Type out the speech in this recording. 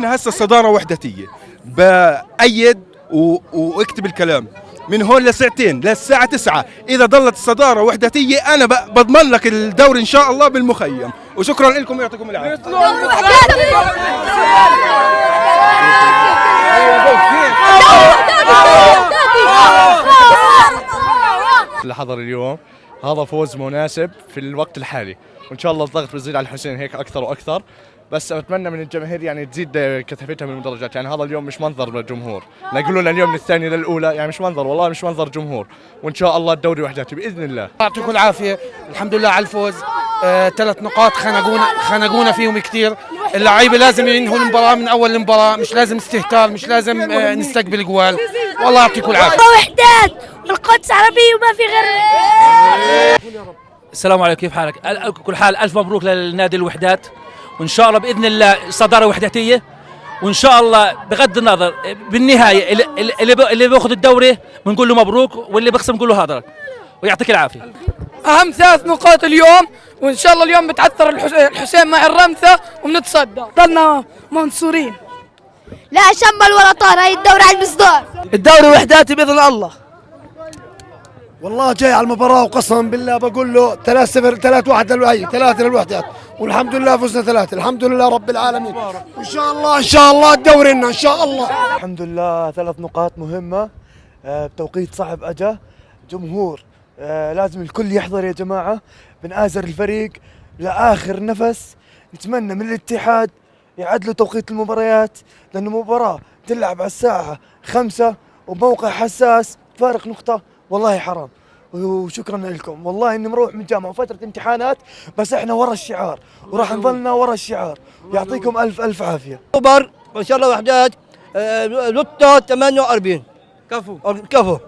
هسه الصدارة وحدتية بأيد واكتب الكلام من هون لساعتين للساعة 9. إذا ظلت الصدارة وحدتية أنا بضمن لك الدوري إن شاء الله بالمخيم. وشكرا لكم ويعطيكم العافية. اللي حضر اليوم هذا فوز مناسب في الوقت الحالي، وإن شاء الله الضغط بيزيد على الحسين هيك أكثر وأكثر. بس أتمنى من الجماهير يعني تزيد كثافتها من المدرجات. يعني هذا اليوم مش منظر للجمهور، لا يقولوا لنا اليوم من الثاني للأولى، يعني مش منظر، والله مش منظر جمهور. وإن شاء الله الدوري وحداتي بإذن الله. يعطيكم العافية، الحمد لله على الفوز. 3 نقاط خنقونا فيهم كثير. اللعيبة لازم ينهوا المباراة من أول المباراة، مش لازم استهتار، مش لازم نستقبل جوال. والله يعطيكم العافية. وحدات والقدس عربية وما في غير. السلام عليكم، كيف حالك؟ كل حال ألف مبروك للنادي الوحدات، وإن شاء الله بإذن الله صدارة وحداتية، وإن شاء الله بغض النظر بالنهاية اللي بياخذ الدوري بنقول له مبروك، واللي بيخسر بنقول له هذا ويعطيك العافية. أهم 3 نقاط اليوم، وإن شاء الله اليوم بتعثر الحسين مع الرمثة وبنتصدى. ضلنا منصورين، لا شمل ولا طار، هاي الدوري على المصدار. الدوري وحداتي بإذن الله. والله جاي على المباراة وقسما بالله بقول له 3-0 3-1 3 للوحدات، والحمد لله فزنا 3. الحمد لله رب العالمين. إن شاء الله إن شاء الله الدوري لنا إن شاء الله. الحمد لله 3 نقاط مهمة بتوقيت صعب. أجا جمهور لازم الكل يحضر يا جماعة. بنآزر الفريق لآخر نفس. نتمنى من الاتحاد يعدلوا توقيت المباريات، لأنه مباراة تلعب على الساعة 5 وموقع حساس فارق نقطة، والله حرام. وشكرا لكم، والله اني مروح من الجامعة وفترة امتحانات، بس احنا ورا الشعار وراح نظلنا ورا الشعار. يعطيكم الف الف عافية. اكتوبر وان شاء الله وحدات لوتو 48. كفو.